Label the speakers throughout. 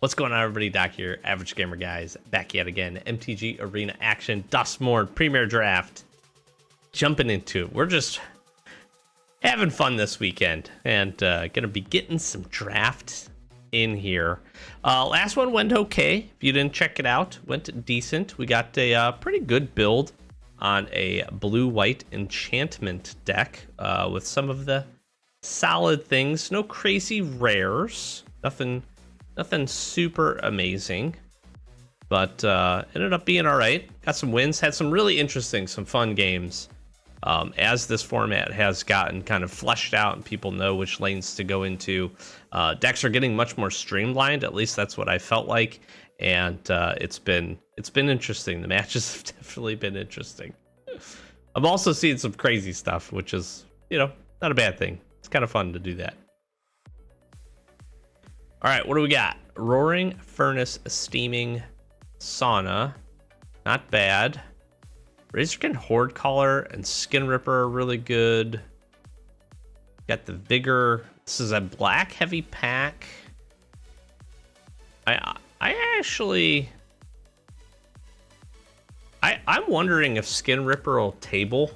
Speaker 1: What's going on, everybody? Doc here, Average Gamer Guys, back yet again. MTG Arena Action, Duskmourn Premier Draft. Jumping into it. We're just having fun this weekend and gonna be getting some drafts in here. Last one went okay. If you didn't check it out, went decent. We got a pretty good build on a blue-white enchantment deck with some of the solid things. No crazy rares. Nothing super amazing, but ended up being all right. Got some wins, had some really interesting, some fun games. As this format has gotten kind of fleshed out and people know which lanes to go into, decks are getting much more streamlined. At least that's what I felt like, and it's been interesting. The matches have definitely been interesting. I'm also seeing some crazy stuff, which is, not a bad thing. It's kind of fun to do that. All right, what do we got? Roaring Furnace, Steaming Sauna. Not bad. Razorkin Horde Caller and Skin Ripper are really good. Got the Vigor. This is a black heavy pack. I'm wondering if Skin Ripper will table.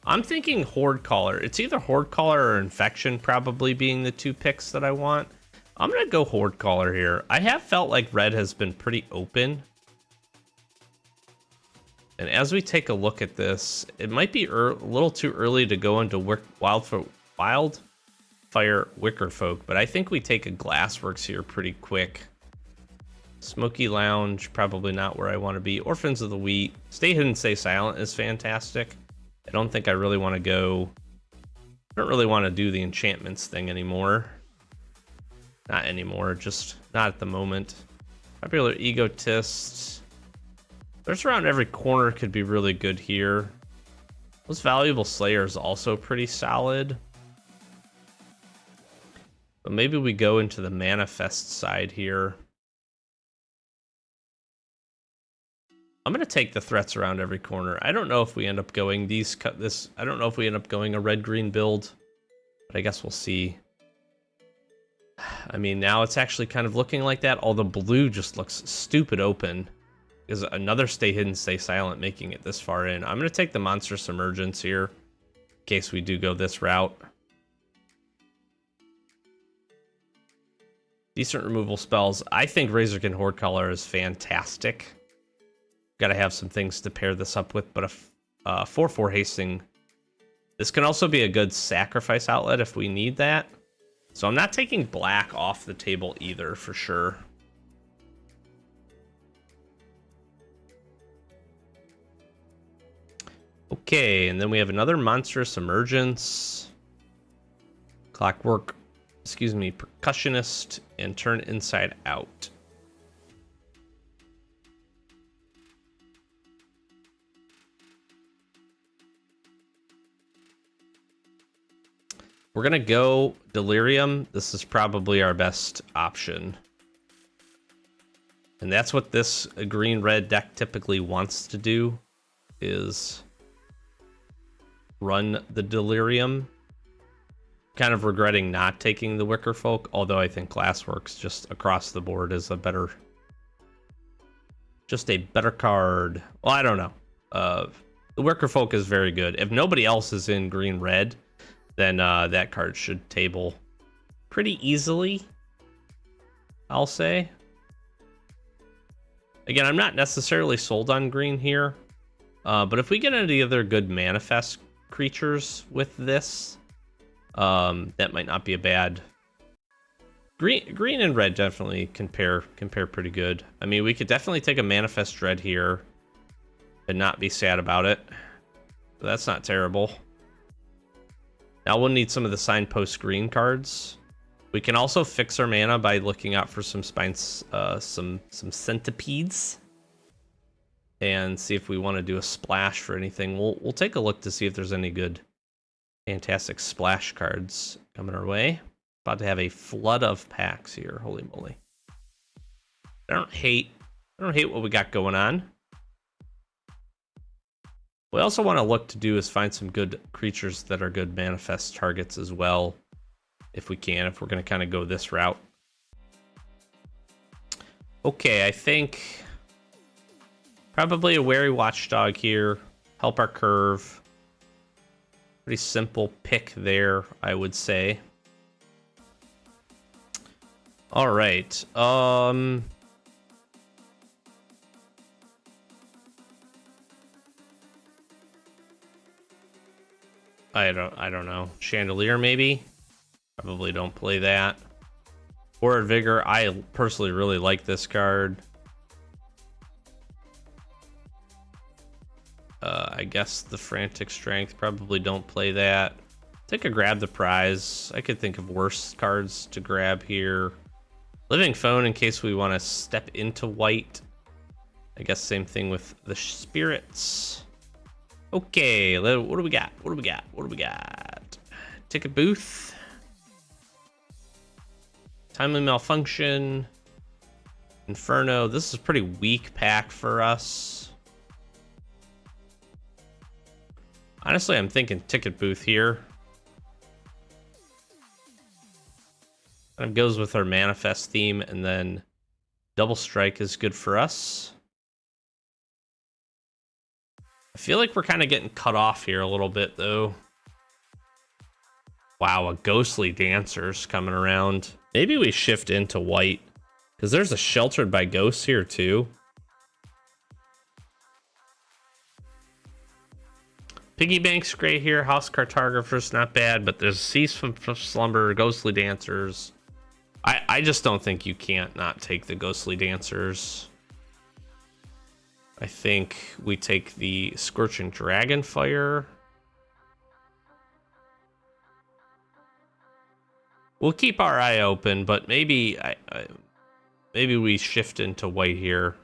Speaker 1: I'm thinking Horde Caller. It's either Horde Caller or Infection probably being the two picks that I want. I'm going to go Horde Caller here. I have felt like red has been pretty open. And as we take a look at this, it might be a little too early to go into Wildfire Wickerfolk, but I think we take a Glassworks here pretty quick. Smoky Lounge, probably not where I want to be. Orphans of the Wheat. Stay Hidden, Stay Silent is fantastic. I don't think I really want to go... I don't really want to do the enchantments thing anymore. Not anymore, just not at the moment. Popular Egotist. Threats around every corner could be really good here. Most Valuable Slayer is also pretty solid. But maybe we go into the Manifest side here. I'm gonna take the threats around every corner. I don't know if we end up going I don't know if we end up going a red-green build, but I guess we'll see. I mean, now it's actually kind of looking like that. All the blue just looks stupid open. Is another Stay Hidden, Stay Silent making it this far in. I'm going to take the Monstrous Emergence here in case we do go this route. Decent removal spells. I think Razorkin Horde Caller is fantastic. Got to have some things to pair this up with, but a 4/4 hasting. This can also be a good sacrifice outlet if we need that. So I'm not taking black off the table either, for sure. Okay, and then we have another Monstrous Emergence. Percussionist, and Turn Inside Out. We're gonna go Delirium. This is probably our best option. And that's what this green-red deck typically wants to do, is run the Delirium. Kind of regretting not taking the Wickerfolk, although I think Glassworks just across the board is a better card. Well, I don't know. The Wickerfolk is very good. If nobody else is in green-red, then that card should table pretty easily, I'll say. Again, I'm not necessarily sold on green here, but if we get any other good Manifest creatures with this, that might not be a bad... Green and red definitely compare pretty good. I mean, we could definitely take a Manifest Dread here and not be sad about it. So that's not terrible. Now we'll need some of the Signpost green cards. We can also fix our mana by looking out for some spines, some centipedes, and see if we want to do a splash for anything. We'll take a look to see if there's any good, fantastic splash cards coming our way. About to have a flood of packs here. Holy moly! I don't hate what we got going on. What we also want to look to do is find some good creatures that are good manifest targets as well, if we can, if we're going to kind of go this route. Okay, I think probably a wary watchdog here. Help our curve. Pretty simple pick there, I would say. All right. I don't know. Chandelier maybe? Probably don't play that. Forward Vigor, I personally really like this card. I guess the Frantic Strength, probably don't play that. I think I grab the prize. I could think of worse cards to grab here. Living Phone in case we want to step into white. I guess same thing with the Spirits. Okay, what do we got? What do we got? What do we got? Ticket Booth. Timely Malfunction. Inferno. This is a pretty weak pack for us. Honestly, I'm thinking Ticket Booth here. Kind of goes with our Manifest theme, and then Double Strike is good for us. I feel like we're kind of getting cut off here a little bit, though. Wow, a Ghostly Dancer's coming around. Maybe we shift into white, because there's a Sheltered by Ghosts here, too. Piggy Bank's great here. House Cartographer's not bad, but there's Cease from Slumber, Ghostly Dancers. I just don't think you can't not take the Ghostly Dancers. I think we take the Scorching Dragonfire. We'll keep our eye open, but maybe maybe we shift into white here.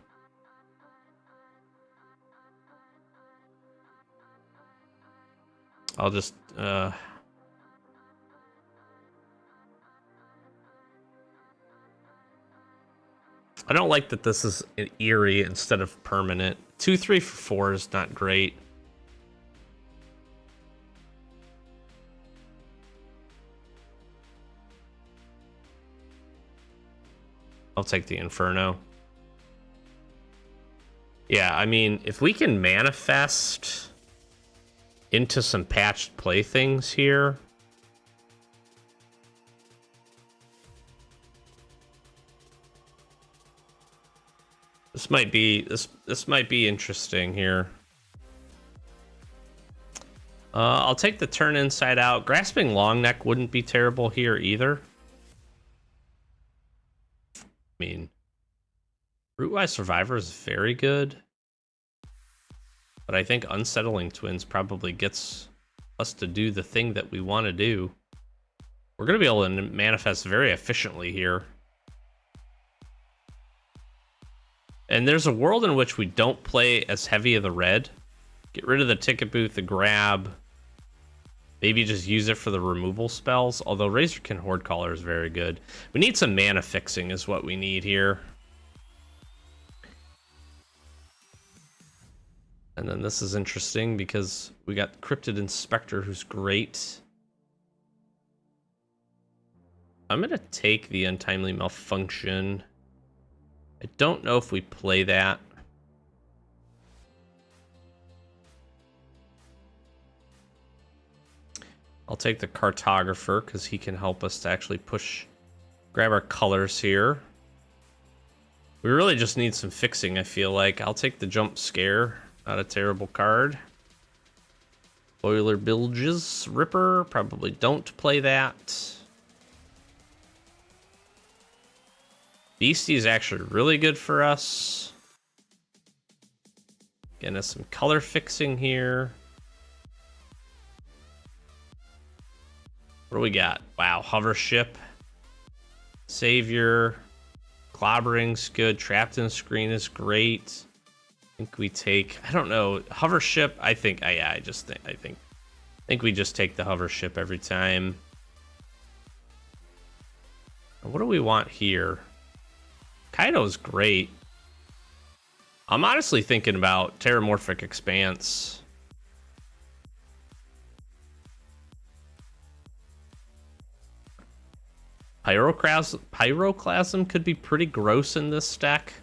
Speaker 1: I'll just I don't like that this is an eerie instead of permanent. 2, 3 for 4 is not great. I'll take the Inferno. Yeah, I mean, if we can manifest into some patched playthings here. This might be interesting here. I'll take the turn inside out. Grasping Longneck wouldn't be terrible here either. I mean, Rootwise Survivor is very good. But I think Unsettling Twins probably gets us to do the thing that we want to do. We're going to be able to manifest very efficiently here. And there's a world in which we don't play as heavy of the red. Get rid of the Ticket Booth, the grab. Maybe just use it for the removal spells. Although Razorkin Horde Caller is very good. We need some mana fixing is what we need here. And then this is interesting because we got Cryptid Inspector, who's great. I'm going to take the Untimely Malfunction. I don't know if we play that. I'll take the Cartographer because he can help us to actually grab our colors here. We really just need some fixing, I feel like. I'll take the Jump Scare. Not a terrible card. Boiler Bilges Ripper. Probably don't play that. Beastie is actually really good for us. Getting us some color fixing here. What do we got? Wow, Hover Ship. Savior. Clobbering's good. Trapped in a Screen is great. I think we take, I don't know, Hover Ship. I think we just take the Hover Ship every time. What do we want here? Kaido's great. I'm honestly thinking about Terramorphic Expanse. Pyroclasm could be pretty gross in this deck.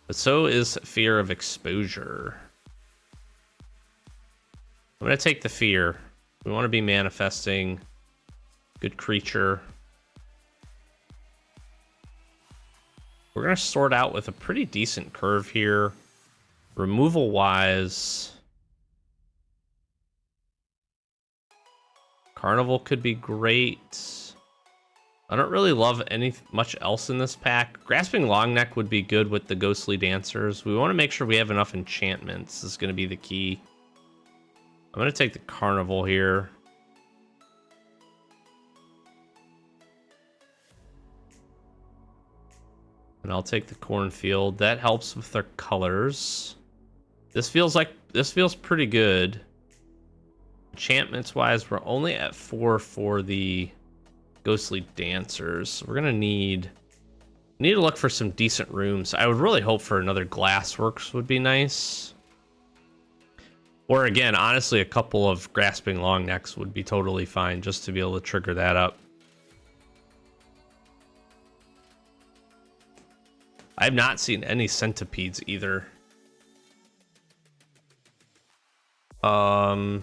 Speaker 1: But so is Fear of Exposure. I'm going to take the Fear. We want to be manifesting. Good creature. We're going to sort out with a pretty decent curve here. Removal-wise, Carnival could be great. I don't really love much else in this pack. Grasping Longneck would be good with the Ghostly Dancers. We want to make sure we have enough enchantments. This is going to be the key. I'm going to take the Carnival here. And I'll take the Cornfield. That helps with their colors. This feels pretty good. Enchantments wise, we're only at 4 for the Ghostly Dancers. We're gonna need to look for some decent rooms. I would really hope for another Glassworks would be nice. Or again, honestly, a couple of Grasping Longnecks would be totally fine just to be able to trigger that up. I have not seen any Centipedes either. I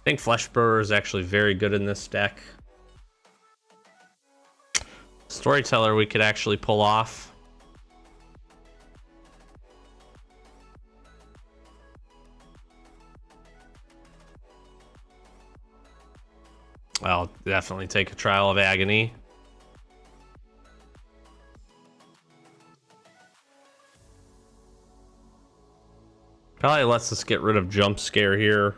Speaker 1: think Fleshbrewer is actually very good in this deck. Storyteller we could actually pull off. I'll definitely take a Trial of Agony. Probably lets us get rid of Jump Scare here.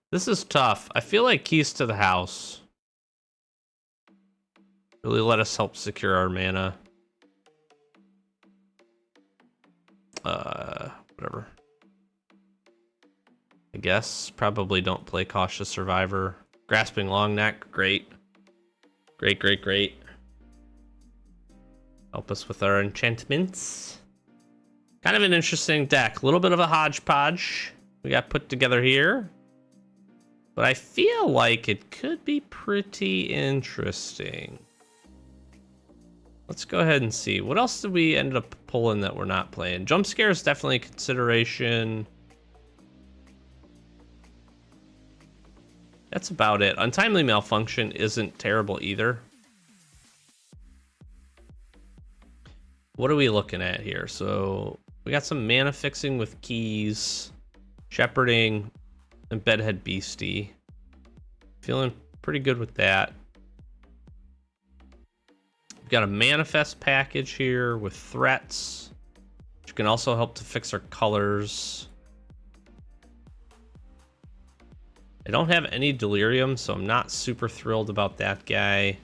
Speaker 1: This is tough. I feel like Keys to the House really let us help secure our mana. Whatever. I guess probably don't play Cautious Survivor. Grasping Longneck, great. Great. Help us with our enchantments. Kind of an interesting deck. A little bit of a hodgepodge we got put together here. But I feel like it could be pretty interesting. Let's go ahead and see. What else did we end up pulling that we're not playing? Jump Scare is definitely a consideration. That's about it. Untimely Malfunction isn't terrible either. What are we looking at here? So we got some mana fixing with Keys, Shepherding, and Bedhead Beastie. Feeling pretty good with that. We've got a Manifest package here with Threats, which can also help to fix our colors. I don't have any Delirium, so I'm not super thrilled about that guy. A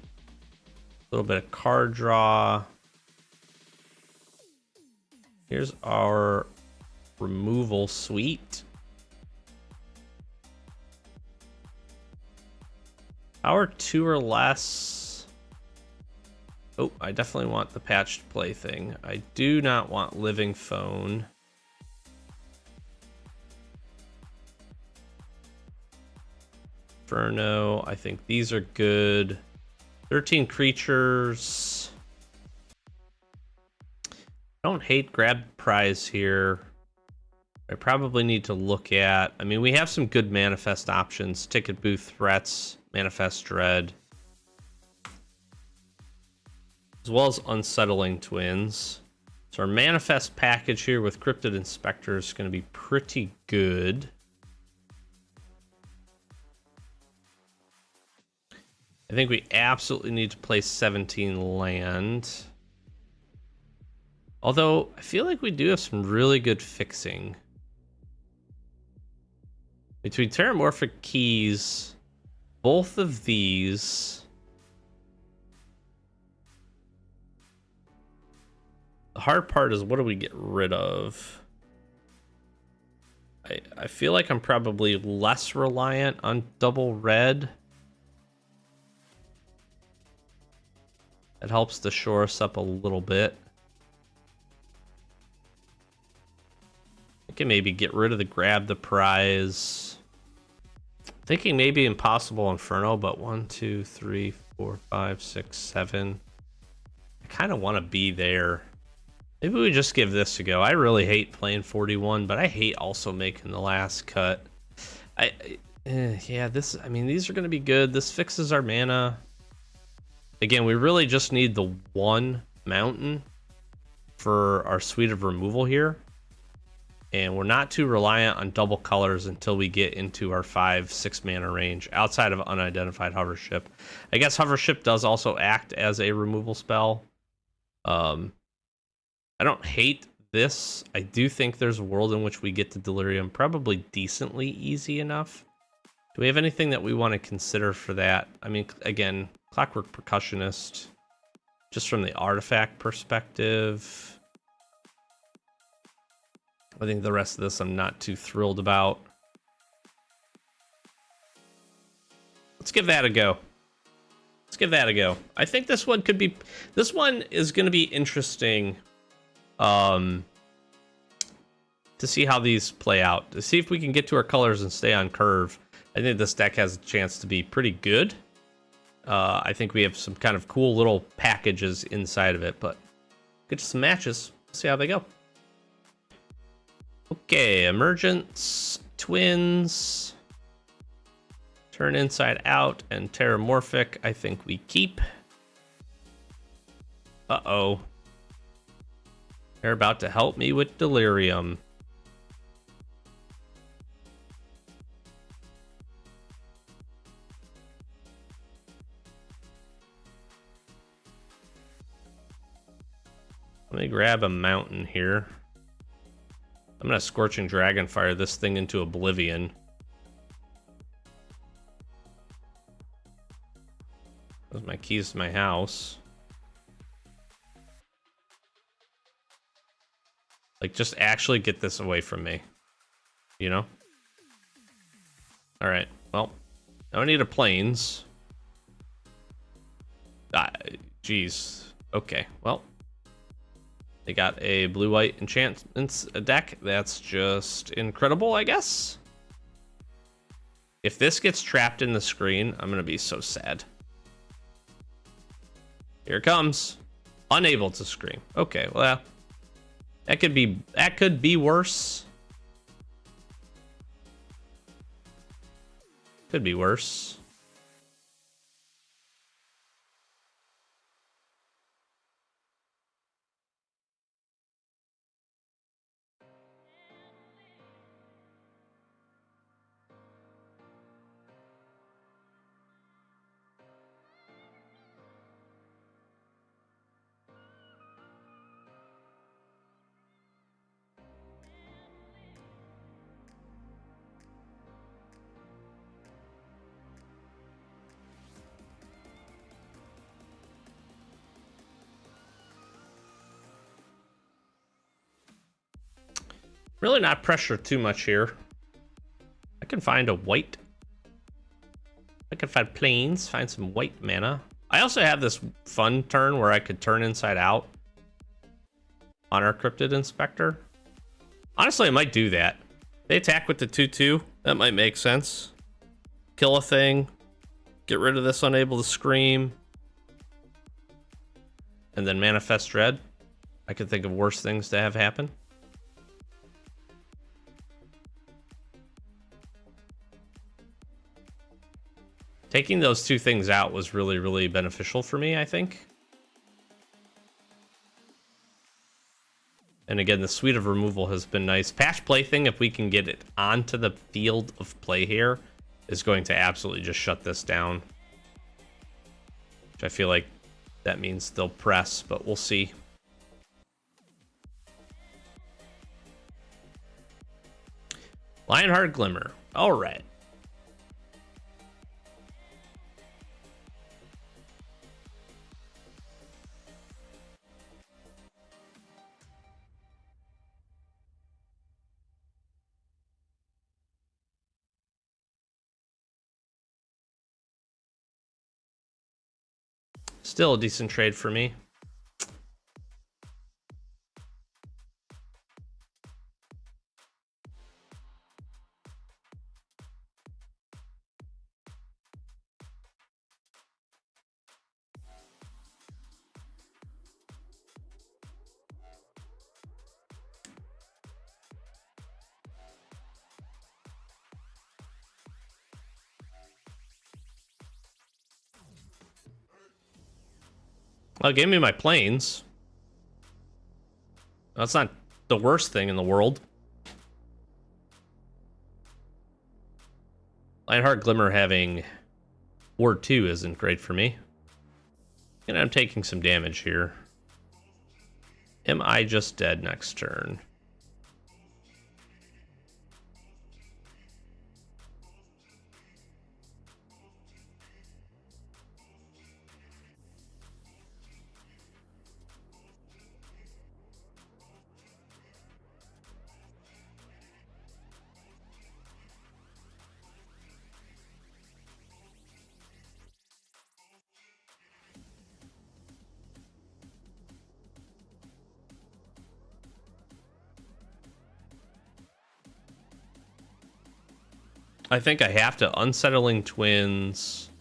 Speaker 1: little bit of card draw. Here's our removal suite. Power 2 or less. Oh, I definitely want the Patched Plaything. I do not want Living Phone. Inferno, I think these are good. 13 creatures. I don't hate Grab Prize here. I probably need to look at... I mean, we have some good Manifest options. Ticket Booth Threats, Manifest Dread. As well as Unsettling Twins. So our Manifest package here with Cryptid Inspector is going to be pretty good. I think we absolutely need to play 17 land. Although, I feel like we do have some really good fixing. Between Terramorphic Keys, both of these... The hard part is what do we get rid of? I feel like I'm probably less reliant on double red. It helps to shore us up a little bit. I can maybe get rid of the Grab the Prize. Thinking maybe Impossible Inferno, but 1, 2, 3, 4, 5, 6, 7. I kind of want to be there. Maybe we just give this a go. I really hate playing 41, but I hate also making the last cut. Yeah, this. I mean, these are going to be good. This fixes our mana. Again, we really just need the one mountain for our suite of removal here. And we're not too reliant on double colors until we get into our 5-6 mana range outside of unidentified hover ship. I guess hover ship does also act as a removal spell. I don't hate this. I do think there's a world in which we get to Delirium probably decently easy enough. Do we have anything that we want to consider for that? I mean, again, Clockwork Percussionist, just from the artifact perspective. I think the rest of this I'm not too thrilled about. Let's give that a go. Let's give that a go. I think this one could be... This one is going to be interesting to see how these play out. To see if we can get to our colors and stay on curve. I think this deck has a chance to be pretty good. I think we have some kind of cool little packages inside of it, but get to some matches. See how they go. Okay, Emergence, Twins, Turn Inside Out, and Terramorphic, I think we keep. Uh-oh. They're about to help me with Delirium. Let me grab a mountain here. I'm gonna Scorching Dragonfire this thing into oblivion. Those are my keys to my house. Like, just actually get this away from me. You know? Alright, well. Now I need a plains. Jeez. Okay, well. They got a blue-white enchantments deck. That's just incredible, I guess. If this gets trapped in the screen, I'm gonna be so sad. Here it comes. Unable to scream. Okay, well, that could be worse. Could be worse. Really not pressure too much here. I can find a white. I can find plains, find some white mana. I also have this fun turn where I could turn inside out on our Cryptid Inspector. Honestly, I might do that. They attack with the 2/2. That might make sense. Kill a thing. Get rid of this Unable to Scream. And then Manifest Dread. I could think of worse things to have happen. Taking those two things out was really, really beneficial for me, I think. And again, the suite of removal has been nice. Patch Plaything, if we can get it onto the field of play here, is going to absolutely just shut this down. Which I feel like that means they'll press, but we'll see. Lionheart Glimmer. All right. Still a decent trade for me. Well, it gave me my planes. That's not the worst thing in the world. Lionheart Glimmer having Ward 2 isn't great for me. And I'm taking some damage here. Am I just dead next turn? I think I have to. Unsettling Twins.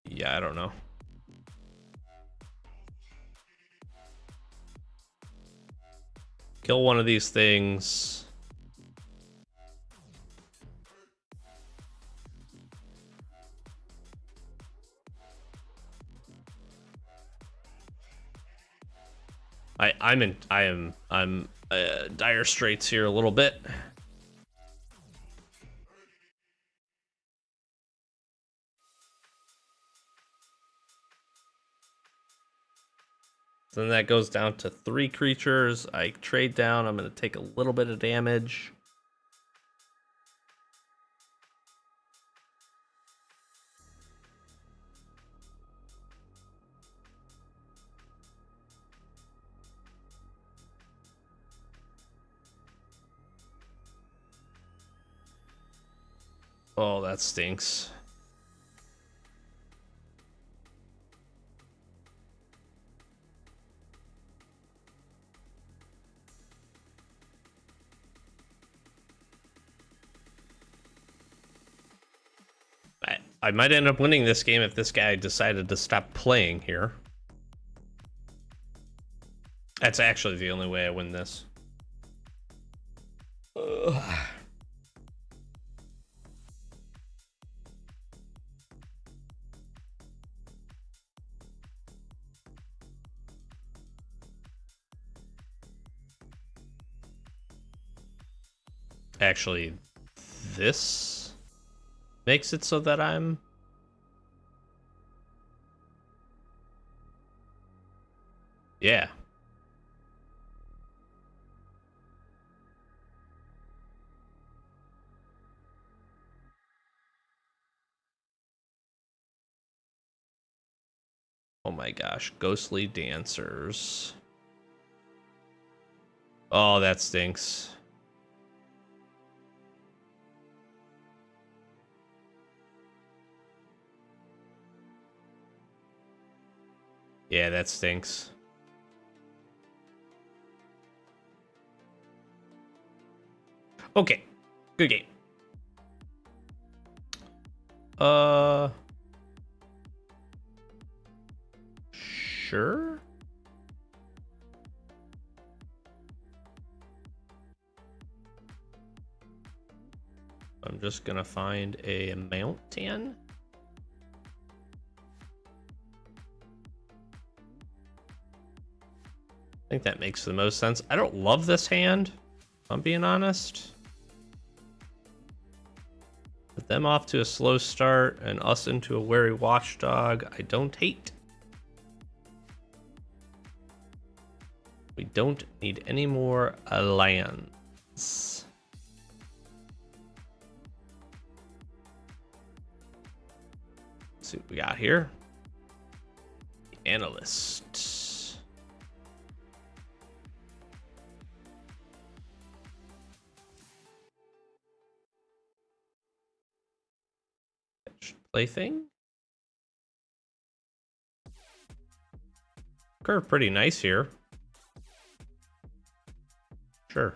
Speaker 1: Yeah, I don't know. Kill one of these things. I'm dire straits here a little bit. Then that goes down to 3 creatures. I trade down. I'm going to take a little bit of damage. Oh, that stinks. I might end up winning this game if this guy decided to stop playing here. That's actually the only way I win this. Ugh. Actually, this makes it so that I'm... Yeah. Oh my gosh, Ghostly Dancers. Oh, that stinks. Yeah, that stinks. Okay, good game. Sure. I'm just gonna find a mountain. I think that makes the most sense. I don't love this hand, if I'm being honest. Put them off to a slow start and us into a wary watchdog. I don't hate. We don't need any more lands. Let's see what we got here. The Analyst. Plaything. Curve pretty nice here. Sure.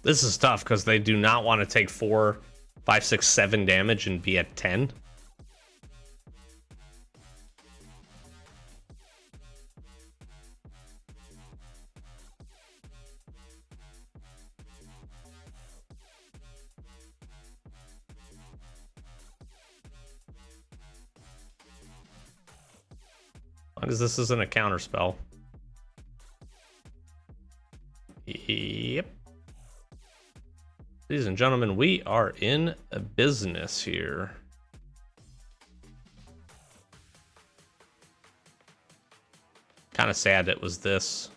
Speaker 1: This is tough because they do not want to take 4, 5, 6, 7 damage and be at 10. As long as this isn't a counter spell. Yep. Ladies and gentlemen, we are in a business here. Kind of sad it was this.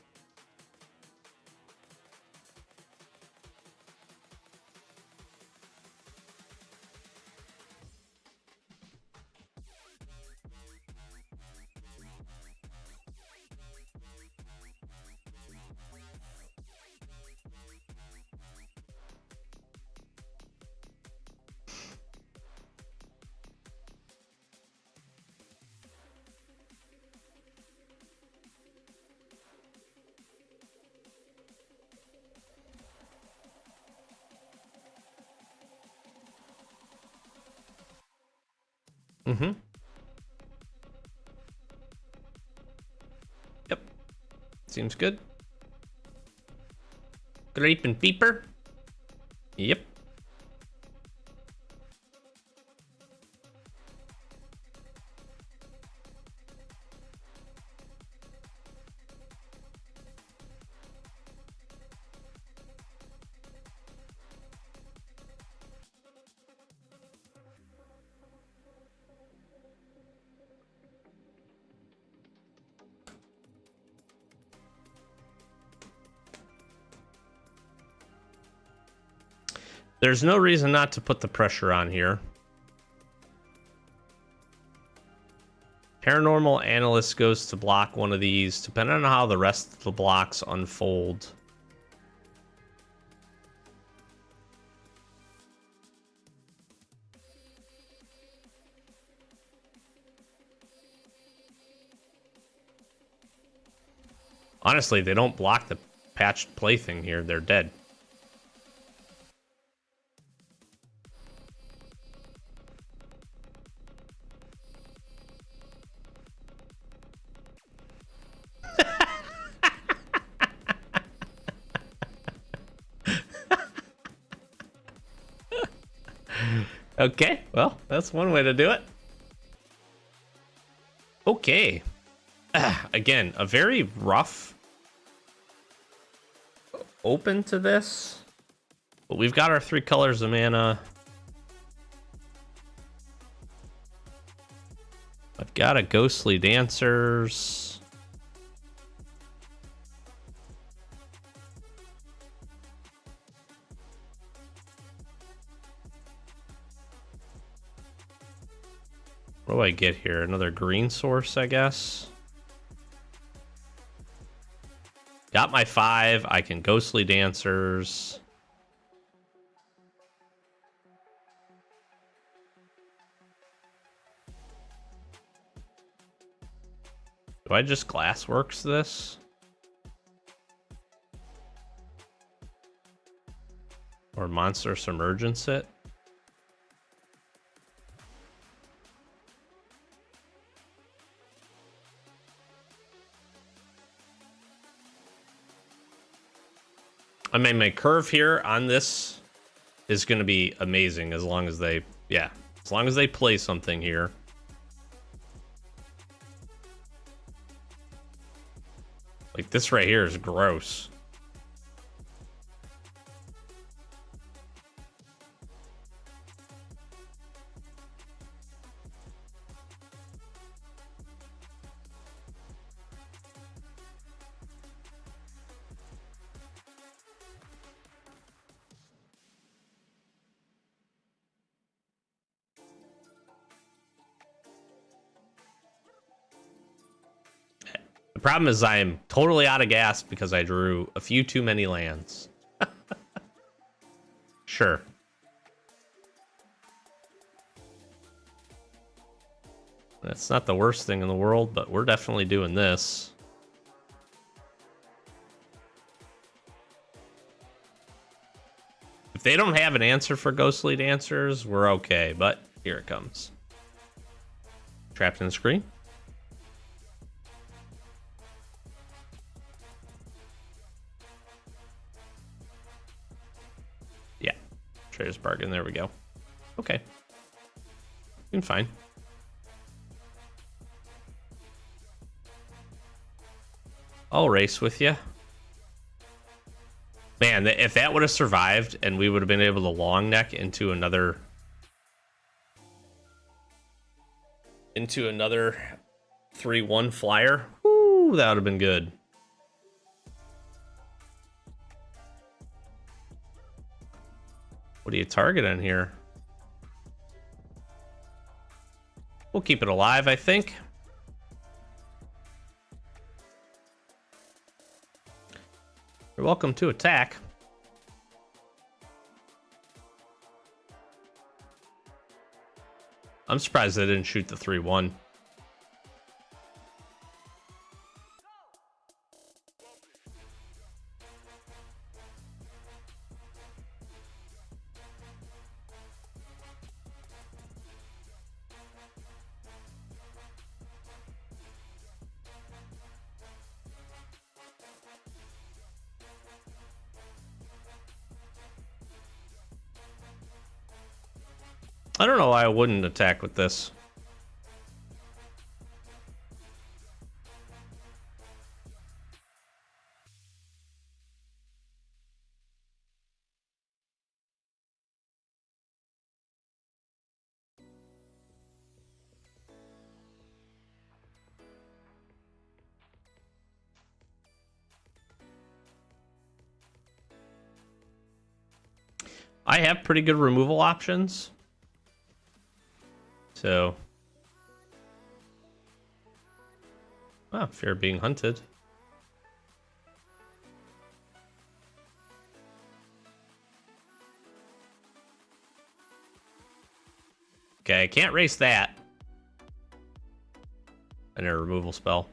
Speaker 1: Mm-hmm. Yep. Seems good. Grape and peeper. Yep. There's no reason not to put the pressure on here. Paranormal Analyst goes to block one of these, depending on how the rest of the blocks unfold. Honestly, they don't block the patched plaything here. They're dead. Okay, well, that's one way to do it. Okay. Again, a very rough open to this. But we've got our 3 colors of mana. I've got a Ghostly Dancers. What do I get here? Another green source, I guess. Got my 5. I can Ghostly Dancers. Do I just Glassworks this? Or Monster Submergence it? I mean, my curve here on this is going to be amazing as long as they, yeah, as long as they play something here. Like, this right here is gross. The problem is I am totally out of gas because I drew a few too many lands. Sure. That's not the worst thing in the world, but we're definitely doing this. If they don't have an answer for Ghostly Dancers, we're okay, but here it comes. Trapped in the screen. Yeah, Trader's Bargain, there we go. Okay. Doing fine. I'll race with you. Man, if that would have survived and we would have been able to long neck into another 3-1 flyer, whoo, that would have been good. What do you target on here? We'll keep it alive, I think. You're welcome to attack. I'm surprised they didn't shoot the 3-1. I don't know why I wouldn't attack with this. I have pretty good removal options. So, fear of being hunted. Okay, I can't race that. And a removal spell.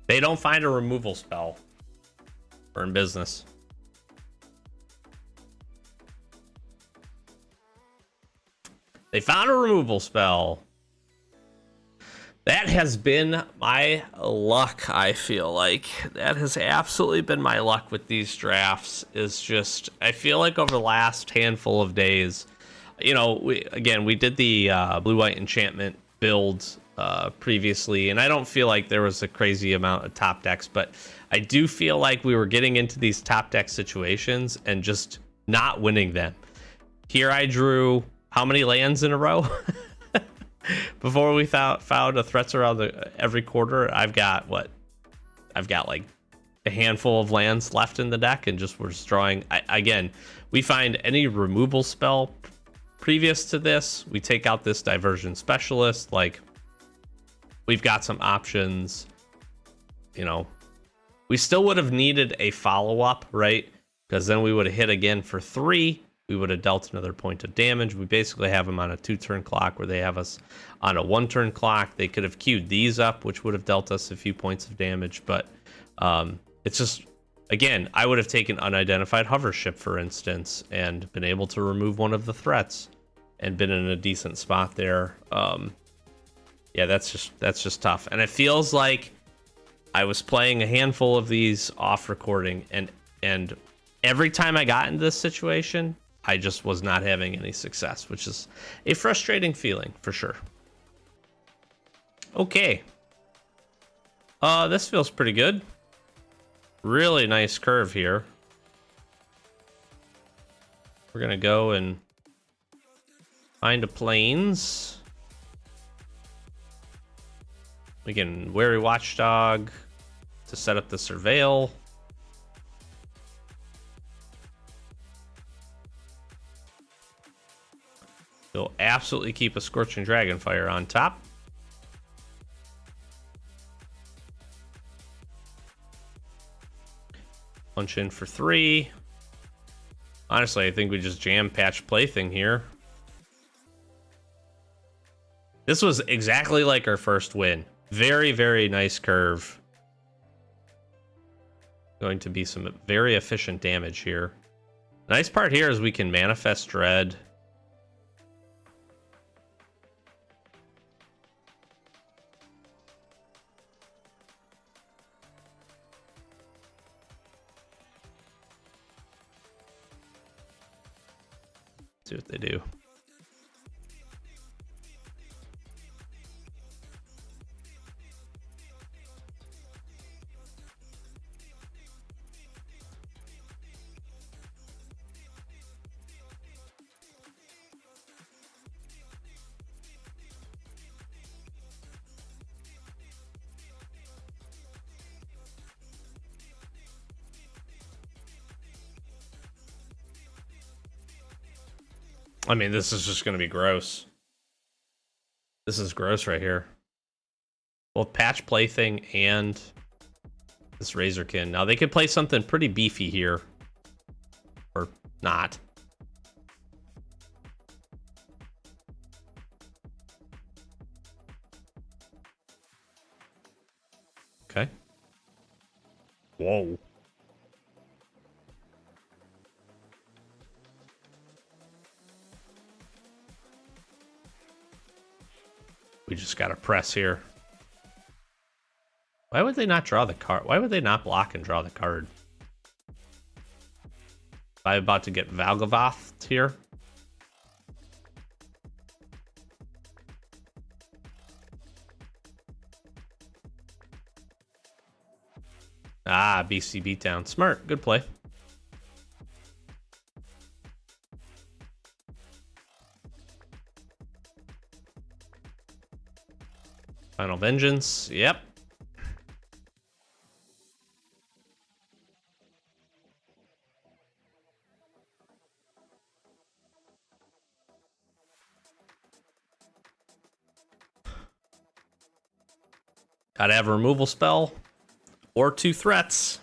Speaker 1: They don't find a removal spell. We're in business. They found a removal spell. That has been my luck, I feel like. That has absolutely been my luck with these drafts. Is just, I feel like over the last handful of days, you know, we did the blue-white enchantment build previously, and I don't feel like there was a crazy amount of top decks, but I do feel like we were getting into these top deck situations and just not winning them. Here I drew how many lands in a row? Before we found a threats around every quarter. I've got like a handful of lands left in the deck, and we're just drawing. Again, we find any removal spell previous to this, we take out this diversion specialist. Like, we've got some options. You know, we still would have needed a follow-up, right? Because then we would have hit again for 3. We would have dealt another point of damage. We basically have them on a 2-turn clock, where they have us on a 1-turn clock. They could have queued these up, which would have dealt us a few points of damage. But it's just, again, I would have taken unidentified hover ship, for instance, and been able to remove one of the threats and been in a decent spot there. Yeah, that's just tough. And it feels like I was playing a handful of these off recording, and every time I got into this situation, I just was not having any success, which is a frustrating feeling for sure. Okay. This feels pretty good. Really nice curve here. We're gonna go and find a plains. We can Wary Watchdog to set up the surveil. He'll absolutely keep a Scorching Dragonfire on top. Punch in for 3. Honestly, I think we just jam Patch Plaything here. This was exactly like our first win. Very, very nice curve. Going to be some very efficient damage here. The nice part here is we can Manifest Dread. See what they do. I mean, this is just going to be gross. This is gross right here. Both Patch Plaything and this Razorkin. Now, they could play something pretty beefy here. Or not. Okay. Whoa. We just got to press here. Why would they not draw the card? Why would they not block and draw the card? I'm about to get Valgavoth here. Ah, BC beatdown. Smart. Good play. Final Vengeance. Yep. Gotta have a removal spell or 2 threats.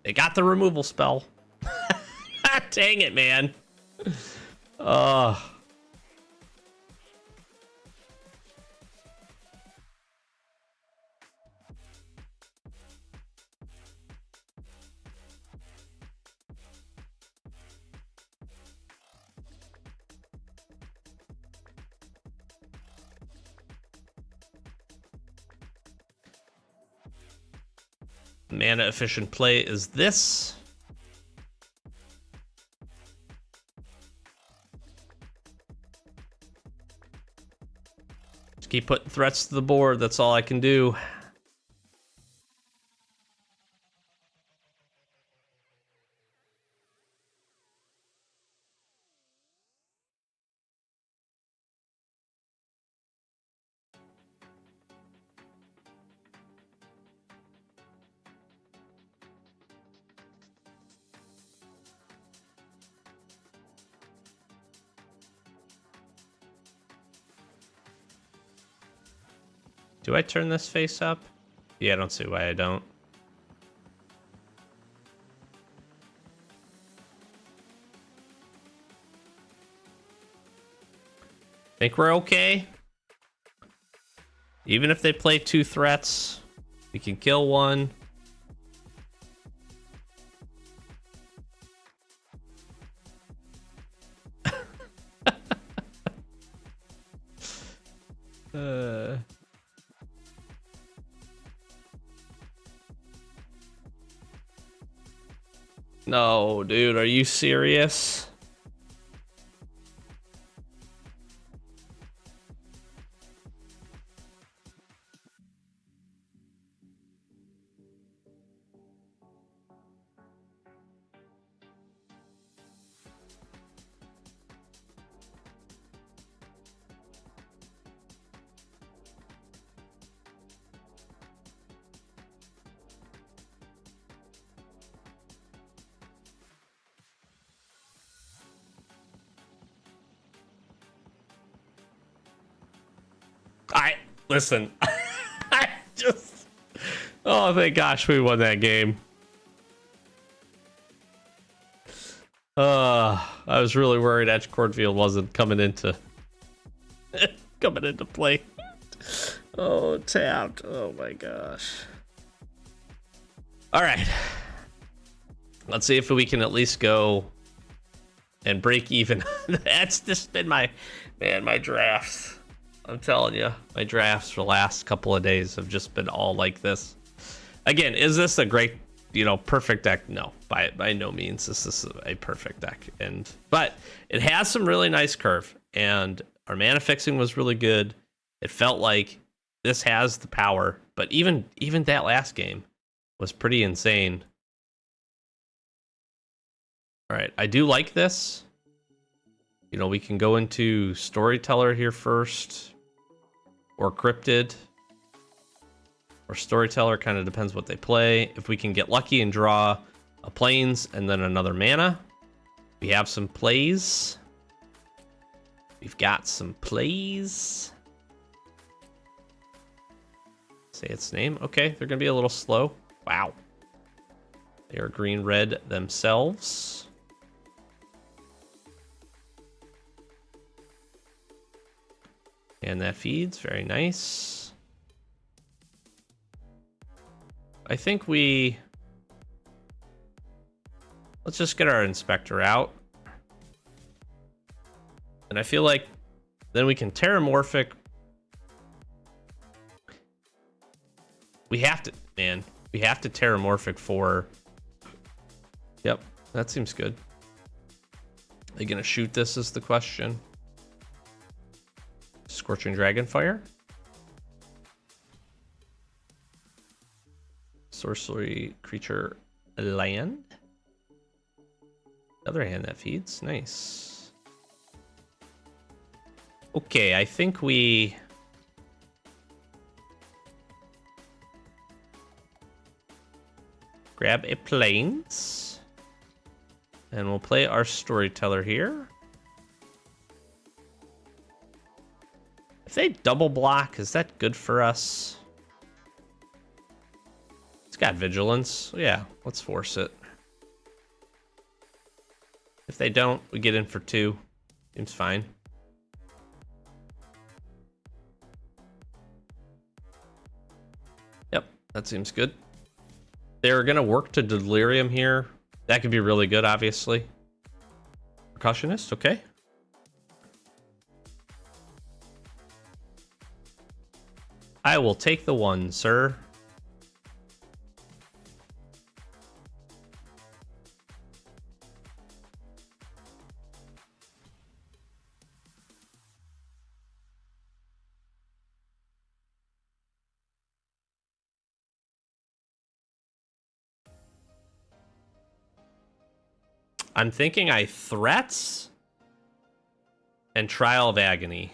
Speaker 1: They got the removal spell. Dang it, man. Mana efficient play is this. Just keep putting threats to the board. That's all I can do. Do I turn this face up? Yeah, I don't see why I don't. Think we're okay? Even if they play 2 threats, we can kill 1. No, dude, are you serious? Listen. I just. Oh, thank gosh we won that game. I was really worried Edge Cornfield wasn't coming into play. Oh, tapped. Oh my gosh. All right. Let's see if we can at least go and break even. That's just been my drafts. I'm telling you, my drafts for the last couple of days have just been all like this. Again, is this a great, perfect deck? No, by no means is this a perfect deck. But it has some really nice curve, and our mana fixing was really good. It felt like this has the power, but even that last game was pretty insane. All right, I do like this. We can go into Storyteller here first, or Cryptid, or Storyteller, kind of depends what they play. If we can get lucky and draw a Plains and then another mana, we have some plays. We've got some plays. Say its name. Okay, they're going to be a little slow. Wow. They are green-red themselves. And that feeds. Very nice. I think let's just get our Inspector out. And I feel like then we can Terramorphic. We have to Terramorphic for... Yep, that seems good. Are they going to shoot this is the question. Scorching Dragonfire. Sorcery creature land. Other hand that feeds. Nice. Okay, I think we... grab a Plains. And we'll play our Storyteller here. If they double block, is that good for us? It's got Vigilance. Yeah, let's force it. If they don't, we get in for 2. Seems fine. Yep, that seems good. They're going to work to Delirium here. That could be really good, obviously. Percussionist, okay. I will take the 1, sir. I'm thinking I Threats and Trial of Agony.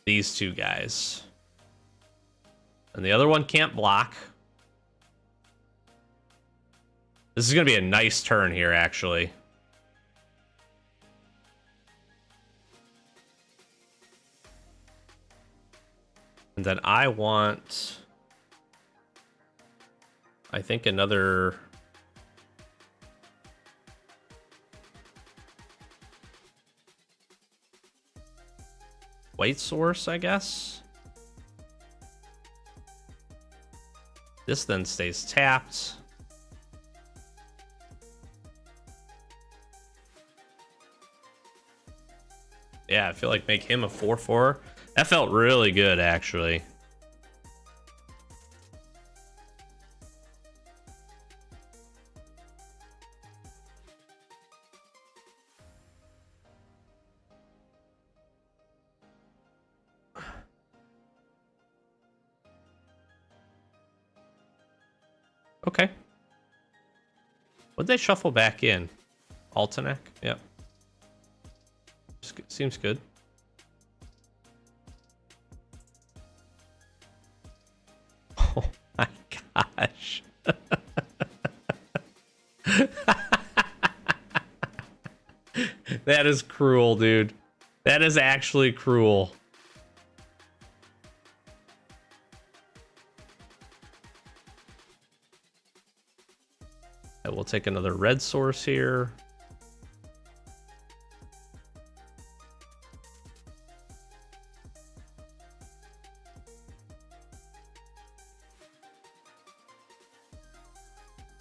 Speaker 1: These 2 guys. And the other one can't block. This is going to be a nice turn here, actually. And then I want... I think another... White Source, I guess. This then stays tapped. Yeah, I feel like make him a 4/4. That felt really good, actually. Okay. Would they shuffle back in? Altenac? Yep. Seems good. Oh my gosh. That is cruel, dude. That is actually cruel. We'll take another red source here.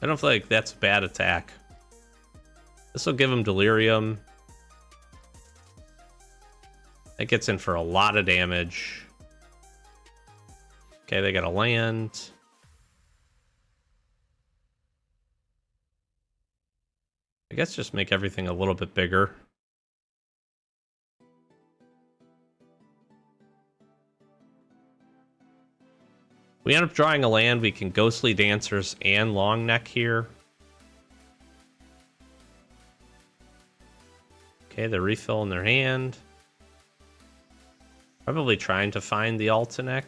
Speaker 1: I don't feel like that's a bad attack. This will give him delirium. That gets in for a lot of damage. Okay, they got a land. I guess just make everything a little bit bigger. We end up drawing a land. We can Ghostly Dancers and Long Neck here. Okay, the refill in their hand. Probably trying to find the Altanek.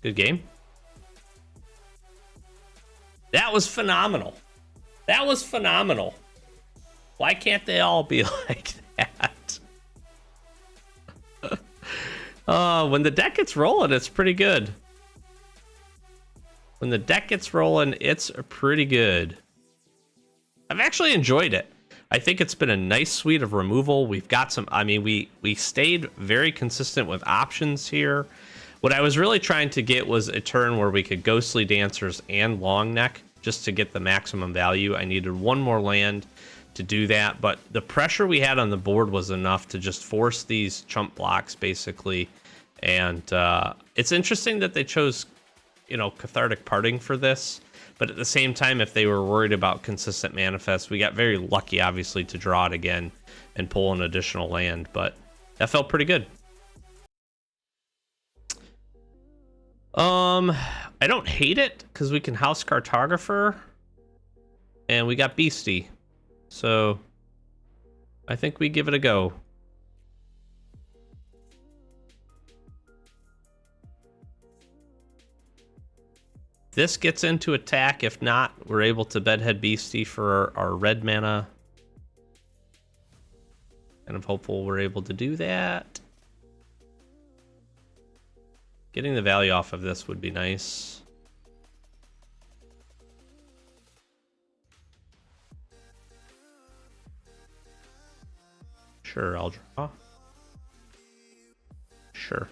Speaker 1: Good game. That was phenomenal. That was phenomenal. Why can't they all be like that? When the deck gets rolling, it's pretty good. When the deck gets rolling, it's pretty good. I've actually enjoyed it. I think it's been a nice suite of removal. We've got some, I mean, we stayed very consistent with options here. What I was really trying to get was a turn where we could Ghostly Dancers and Long Neck just to get the maximum value. I needed one more land to do that, but the pressure we had on the board was enough to just force these chump blocks, basically. And it's interesting that they chose, you know, Cathartic Parting for this, but at the same time, if they were worried about consistent manifest, we got very lucky, obviously, to draw it again and pull an additional land, but that felt pretty good. I don't hate it because we can House Cartographer and we got Beastie. So I think we give it a go. This gets into attack. If not, we're able to Bedhead Beastie for our red mana. And I'm hopeful we're able to do that. Getting the value off of this would be nice. Sure, I'll draw. Sure.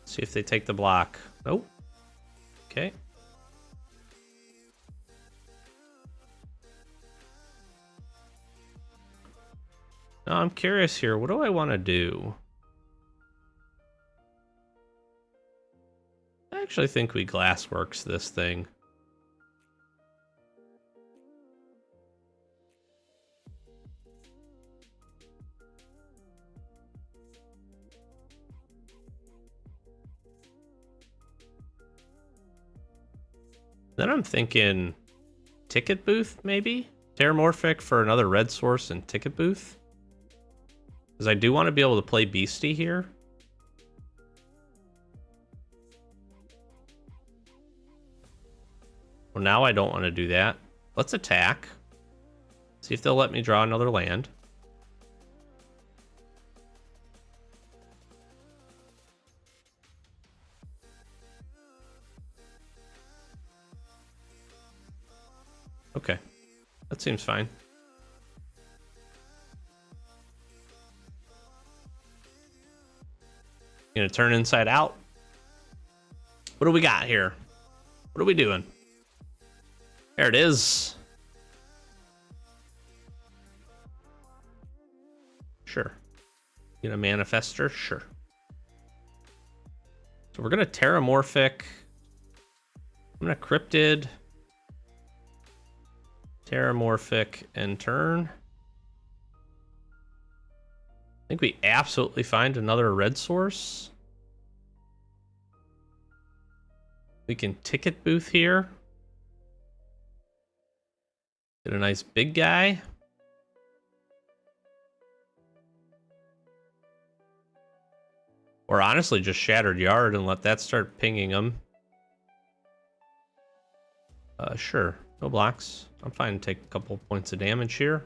Speaker 1: See if they take the block. Nope. Okay. Now I'm curious here. What do I want to do? I actually think we Glassworks this thing. Then I'm thinking Ticket Booth, maybe? Terramorphic for another red source and Ticket Booth. Because I do want to be able to play Beastie here. Well, now I don't want to do that. Let's attack. See if they'll let me draw another land. Okay, that seems fine. Gonna turn inside out. What do we got here? What are we doing? There it is. Sure. Get a Manifester? Sure. So we're gonna Terramorphic. I'm gonna Cryptid. Terramorphic and turn. I think we absolutely find another red source. We can ticket booth here. Get a nice big guy. Or honestly, just Shattered Yard and let that start pinging them. Sure. No blocks. I'm fine to take a couple points of damage here.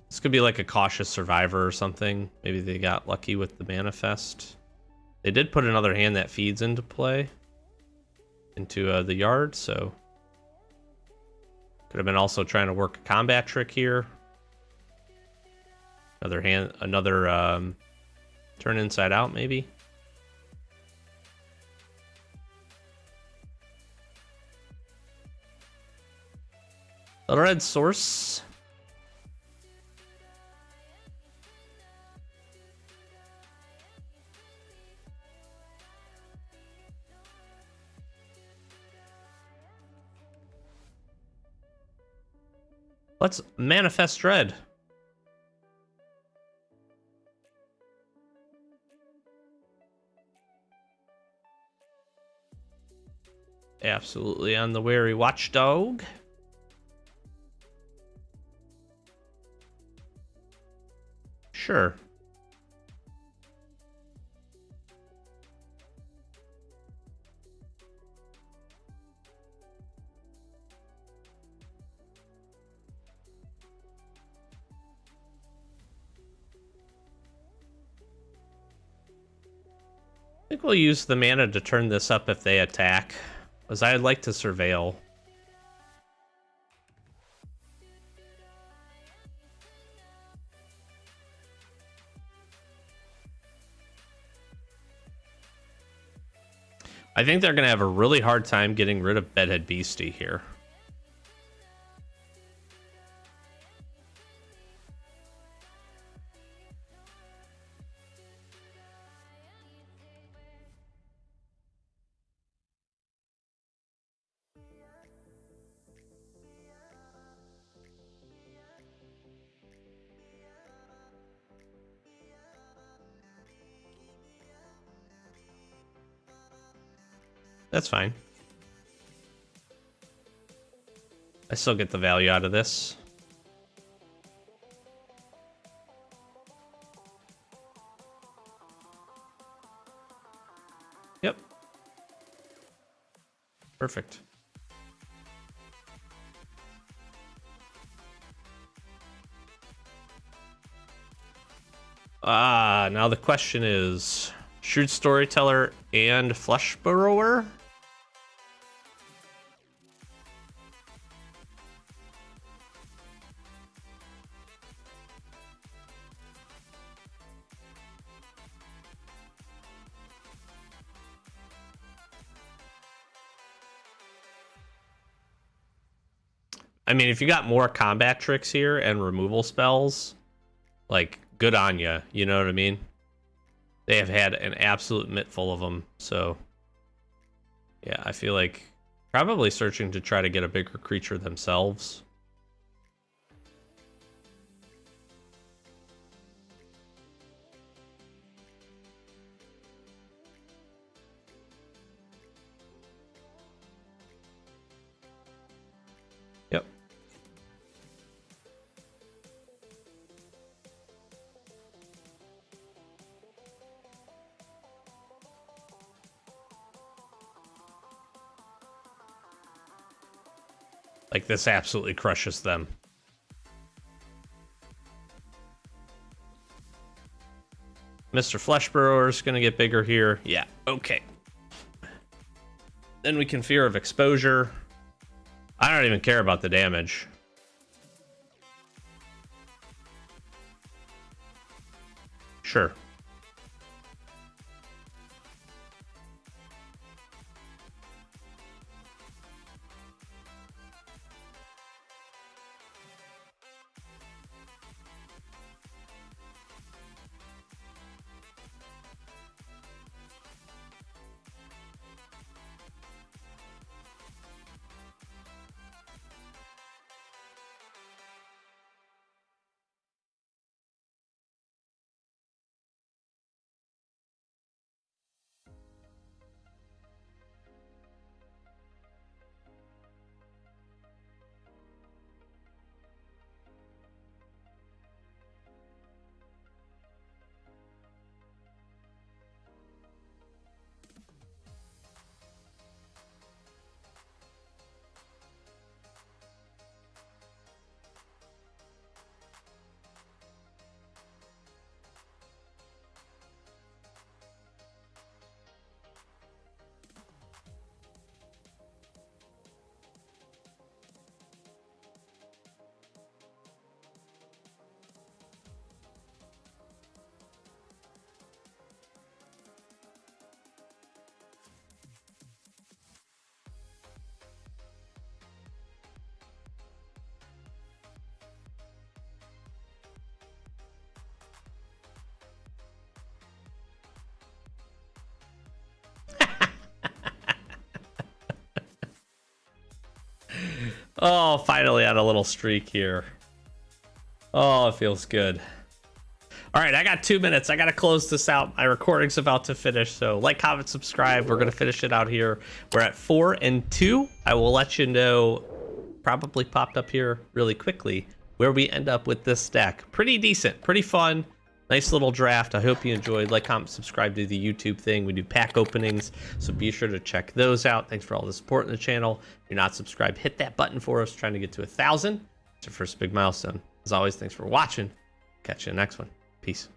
Speaker 1: This could be like a Cautious Survivor or something. Maybe they got lucky with the Manifest. They did put another hand that feeds into play. Into the yard, so... Could have been also trying to work a combat trick here. Another turn inside out, maybe. The red source. Let's manifest dread. Absolutely on the wary watchdog. Sure. I think we'll use the mana to turn this up if they attack, as I'd like to surveil. I think they're going to have a really hard time getting rid of Bedhead Beastie here. That's fine. I still get the value out of this. Yep. Perfect. Now the question is, Shrewd Storyteller and Flesh Burrower? I mean, if you got more combat tricks here and removal spells, like, good on ya, you know what I mean? They have had an absolute mitt full of them, so... Yeah, I feel like probably searching to try to get a bigger creature themselves. Yep. Like, this absolutely crushes them. Mr. Flesh Burrower is going to get bigger here. Yeah, okay. Then we can Fear of Exposure. I don't even care about the damage. Sure. Oh, finally on a little streak here. Oh, it feels good. All right, I got 2 minutes. I got to close this out. My recording's about to finish. So like, comment, subscribe. We're going to finish it out here. We're at 4 and 2. I will let you know, probably popped up here really quickly, where we end up with this deck. Pretty decent, pretty fun. Nice little draft. I hope you enjoyed. Like, comment, subscribe to the YouTube thing. We do pack openings, so be sure to check those out. Thanks for all the support in the channel. If you're not subscribed, hit that button for us. Trying to get to 1,000. It's our first big milestone. As always, thanks for watching. Catch you in the next one. Peace.